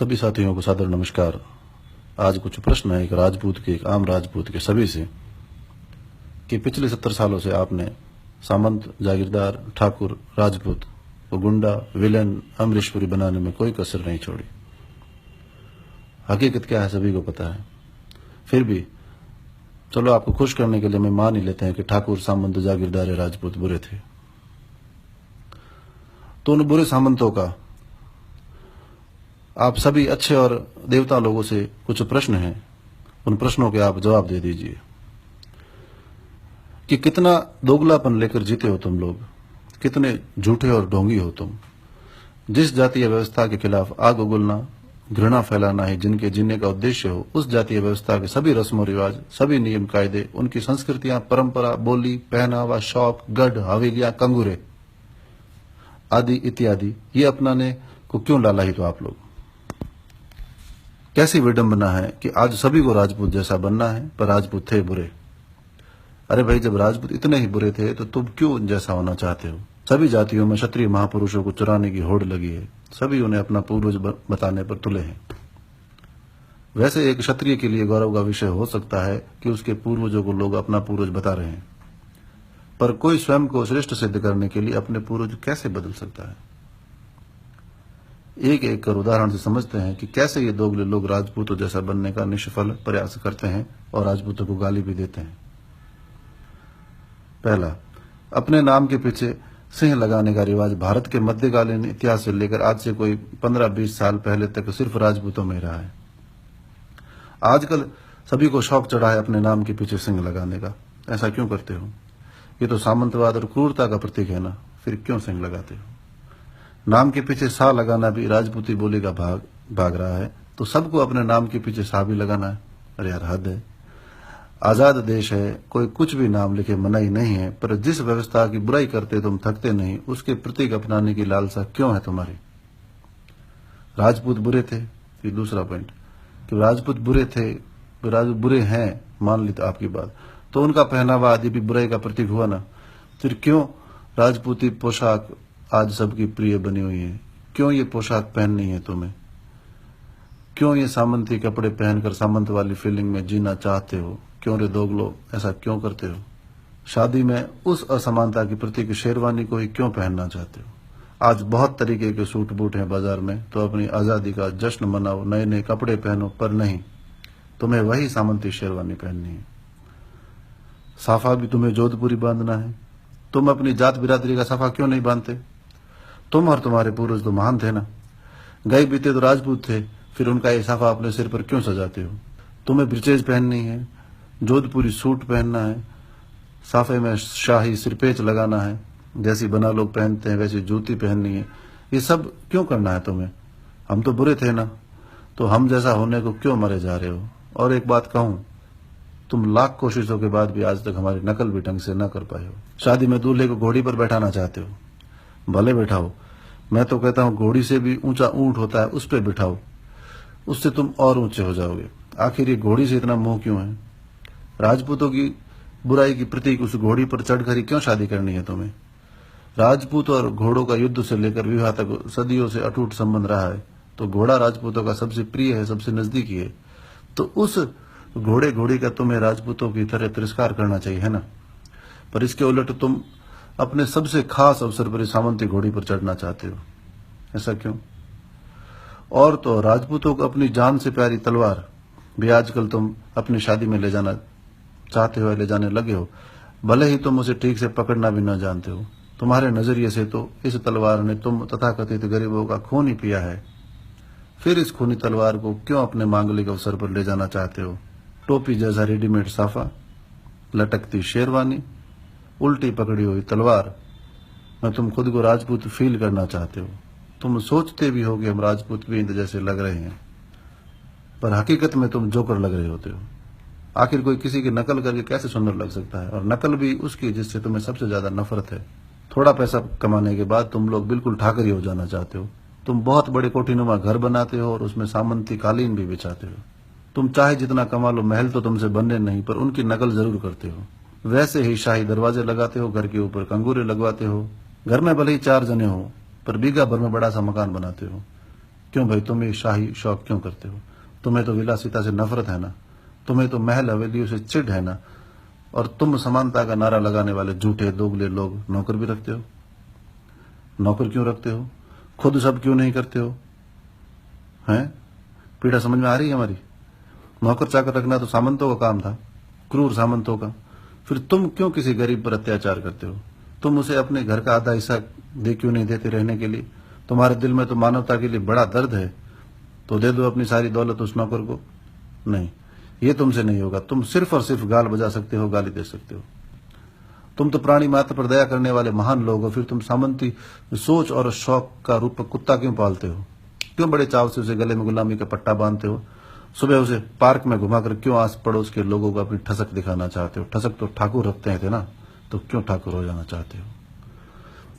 सभी साथियों को सादर नमस्कार। आज कुछ प्रश्न है एक राजपूत के, एक आम राजपूत के सभी से कि पिछले 70 सालों से आपने सामंत, जागीरदार, ठाकुर, राजपूत को गुंडा, विलेन, अमरीशपुरी बनाने में कोई कसर नहीं छोड़ी। हकीकत क्या है सभी को पता है। फिर भी चलो आपको खुश करने के लिए मैं मान ही लेते हैं कि ठाकुर, सामंत, जागीरदार, राजपूत बुरे थे। तो उन बुरे सामंतों का आप सभी अच्छे और देवता लोगों से कुछ प्रश्न हैं, उन प्रश्नों के आप जवाब दे दीजिए कि कितना दोगलापन लेकर जीते हो तुम लोग, कितने झूठे और ढोंगी हो तुम। जिस जातीय व्यवस्था के खिलाफ आग उगलना, घृणा फैलाना ही जिनके जीने का उद्देश्य हो, उस जातीय व्यवस्था के सभी रस्मों रिवाज, सभी नियम कायदे, उनकी संस्कृतियां, परंपरा, बोली, पहनावा, शौक, गढ़, हवेलियां, कंगूरे आदि इत्यादि ये अपनाने को क्यों लाला ही तो आप लोग। कैसी विडंबना है कि आज सभी को राजपूत जैसा बनना है, पर राजपूत थे बुरे। अरे भाई, जब राजपूत इतने ही बुरे थे तो तुम क्यों जैसा होना चाहते हो। सभी जातियों में क्षत्रिय महापुरुषों को चुराने की होड़ लगी है, सभी उन्हें अपना पूर्वज बताने पर तुले हैं। वैसे एक क्षत्रिय के लिए गौरव का विषय हो सकता है कि उसके पूर्वजों को लोग अपना पूर्वज बता रहे हैं, पर कोई स्वयं को श्रेष्ठ सिद्ध करने के लिए अपने पूर्वज कैसे बदल सकता है। एक एक कर उदाहरण से समझते हैं कि कैसे ये दोगले लोग राजपूतों जैसा बनने का निष्फल प्रयास करते हैं और राजपूतों को गाली भी देते हैं। पहला, अपने नाम के पीछे सिंह लगाने का रिवाज भारत के मध्यकालीन इतिहास से लेकर आज से कोई 15-20 साल पहले तक सिर्फ राजपूतों में रहा है। आजकल सभी को शौक चढ़ा है अपने नाम के पीछे सिंह लगाने का। ऐसा क्यों करते हो? ये तो सामंतवाद और क्रूरता का प्रतीक है ना, फिर क्यों सिंह लगाते हो? नाम के पीछे सा लगाना भी राजपूती बोली का भाग रहा है, तो सबको अपने नाम के पीछे सा भी लगाना है। अरे यार, हद है। आजाद देश है, कोई कुछ भी नाम लिखे मनाही नहीं है, पर जिस व्यवस्था की बुराई करते तुम थकते नहीं, उसके प्रतीक अपनाने की लालसा क्यों है तुम्हारी। राजपूत बुरे थे, ये दूसरा पॉइंट कि राजपूत बुरे थे, राजपूत बुरे हैं, मान ली तो आपकी बात, तो उनका पहनावा आदि भी बुराई का प्रतीक हुआ ना। फिर क्यों राजपूती पोशाक आज सबकी प्रिय बनी हुई है? क्यों ये पोशाक पहननी है तुम्हें? क्यों ये सामंती कपड़े पहनकर सामंत वाली फीलिंग में जीना चाहते हो? क्यों रे दोगलो, ऐसा क्यों करते हो? शादी में उस असमानता की प्रतीक शेरवानी को ही क्यों पहनना चाहते हो? आज बहुत तरीके के सूट बूट हैं बाजार में, तो अपनी आजादी का जश्न मनाओ, नए नए कपड़े पहनो, पर नहीं, तुम्हें वही सामंती शेरवानी पहननी है। साफा भी तुम्हें जोधपुरी बांधना है। तुम अपनी जात बिरादरी का साफा क्यों नहीं बांधते? तुम और तुम्हारे पूर्वज तो महान थे ना, गए बीते तो राजपूत थे, फिर उनका ये साफा अपने सिर पर क्यों सजाते हो? तुम्हें ब्रिचेज पहननी है, जोधपुरी सूट पहनना है, साफे में शाही सिरपेच लगाना है, जैसी बना लोग पहनते हैं वैसी जूती पहननी है। ये सब क्यों करना है तुम्हें? हम तो बुरे थे ना, तो हम जैसा होने को क्यों मरे जा रहे हो? और एक बात कहूं, तुम लाख कोशिशों के बाद भी आज तक हमारी नकल भी ढंग से न कर पाए हो। शादी में दूल्हे को घोड़ी पर बैठाना चाहते हो, भले बैठाओ, मैं तो कहता हूं घोड़ी से भी ऊंचा ऊंट होता है, उस पर बिठाओ, उससे तुम और ऊंचे हो जाओगे। आखिर ये घोड़ी से इतना मोह क्यों है? राजपूतों की बुराई की प्रतीक उस घोड़ी पर चढ़कर ही क्यों शादी करनी है तुम्हें? राजपूत और घोड़ों का युद्ध से लेकर विवाह तक सदियों से अटूट संबंध रहा है, तो घोड़ा राजपूतों का सबसे प्रिय है, सबसे नजदीकी है, तो उस घोड़े घोड़ी का तुम्हें राजपूतों की तरह तिरस्कार करना चाहिए, है ना। पर इसके उलट तुम अपने सबसे खास अवसर पर सामंती घोड़ी पर चढ़ना चाहते हो। ऐसा क्यों? और तो राजपूतों को अपनी जान से प्यारी तलवार भी आजकल तुम अपनी शादी में ले जाना चाहते हो, ले जाने लगे हो, भले ही तुम उसे ठीक से पकड़ना भी न जानते हो। तुम्हारे नजरिए से तो इस तलवार ने तुम तथाकथित गरीबों का खून ही पिया है, फिर इस खूनी तलवार को क्यों अपने मांगलिक अवसर पर ले जाना चाहते हो? टोपी जैसा रेडीमेड साफा, लटकती शेरवानी, उल्टी पकड़ी हुई तलवार में तुम खुद को राजपूत फील करना चाहते हो। तुम सोचते भी हो कि हम राजपूत भी इंद्र जैसे लग रहे हैं, पर हकीकत में तुम जोकर लग रहे होते हो। आखिर कोई किसी की नकल करके कैसे सुंदर लग सकता है, और नकल भी उसकी जिससे तुम्हें सबसे ज्यादा नफरत है। थोड़ा पैसा कमाने के बाद तुम लोग बिल्कुल ठाकरी हो जाना चाहते हो। तुम बहुत बड़े कोठीनुमा घर बनाते हो और उसमें सामंती कालीन भी बिछाते हो। तुम चाहे जितना कमा लो, महल तो तुमसे बनने नहीं, पर उनकी नकल जरूर करते हो। वैसे ही शाही दरवाजे लगाते हो, घर के ऊपर कंगूरे लगवाते हो, घर में भले ही 4 जने हो, पर बीघा भर में बड़ा सा मकान बनाते हो। क्यों भाई, तुम ये शाही शौक क्यों करते हो? तुम्हें तो विलासिता से नफरत है ना, तुम्हें तो महल हवेलियों से चिढ़ है ना, और तुम समानता का नारा लगाने वाले झूठे दोगले लोग नौकर भी रखते हो। नौकर क्यों रखते हो? खुद सब क्यों नहीं करते हो? हैं? पीड़ा समझ में आ रही है हमारी? नौकर चाकर रखना तो सामंतों का काम था, क्रूर सामंतों का। फिर तुम क्यों किसी गरीब पर अत्याचार करते हो? तुम उसे अपने घर का आधा हिस्सा दे क्यों नहीं देते रहने के लिए? तुम्हारे दिल में तो मानवता के लिए बड़ा दर्द है, तो दे दो अपनी सारी दौलत उस नौकर को। नहीं, ये तुमसे नहीं होगा। तुम सिर्फ और सिर्फ गाल बजा सकते हो, गाली दे सकते हो। तुम तो प्राणी मात्र पर दया करने वाले महान लोग हो, फिर तुम सामंती सोच और शौक का रूप कुत्ता क्यों पालते हो? क्यों बड़े चाव से उसे गले में गुलामी का पट्टा बांधते हो? सुबह उसे पार्क में घुमाकर क्यों आस पड़ोस के लोगों को अपनी ठसक दिखाना चाहते हो? ठसक तो ठाकुर रखते थे ना, तो क्यों ठाकुर हो जाना चाहते हो?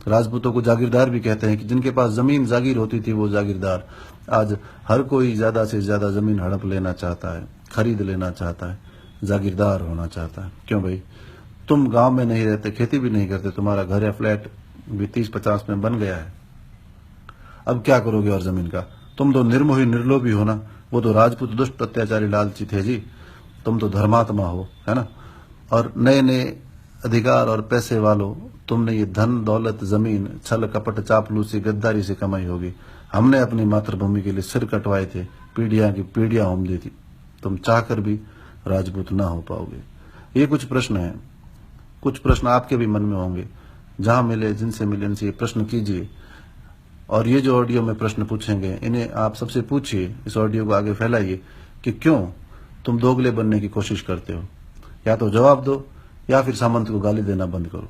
राजपूतों को जागीरदार भी कहते हैं कि जिनके पास जमीन जागीर होती थी वो जागीरदार। आज हर कोई ज्यादा से ज्यादा जमीन हड़प लेना चाहता है, खरीद लेना चाहता है, जागीरदार होना चाहता है। क्यों भाई, तुम गांव में नहीं रहते, खेती भी नहीं करते, तुम्हारा घर या फ्लैट भी 30-50 में बन गया है। अब क्या करोगे और जमीन का? तुम तो निर्मोही निर्लोभी हो ना। वो तो राजपूत दुष्ट अत्याचारी लालची थे जी, तुम तो धर्मात्मा हो, है ना। और नए नए अधिकार और पैसे वालों, तुमने ये धन दौलत जमीन छल कपट चापलूसी गद्दारी से कमाई होगी। हमने अपनी मातृभूमि के लिए सिर कटवाए थे, पीढ़ियां की पीढ़ियां होम दी थी। तुम चाहकर भी राजपूत ना हो पाओगे। ये कुछ प्रश्न हैं, कुछ प्रश्न आपके भी मन में होंगे। जहां मिले, जिनसे मिले, इनसे ये प्रश्न कीजिए। और ये जो ऑडियो में प्रश्न पूछेंगे, इन्हें आप सबसे पूछिए, इस ऑडियो को आगे फैलाइए कि क्यों तुम दोगले बनने की कोशिश करते हो। या तो जवाब दो, या फिर सामंत को गाली देना बंद करो।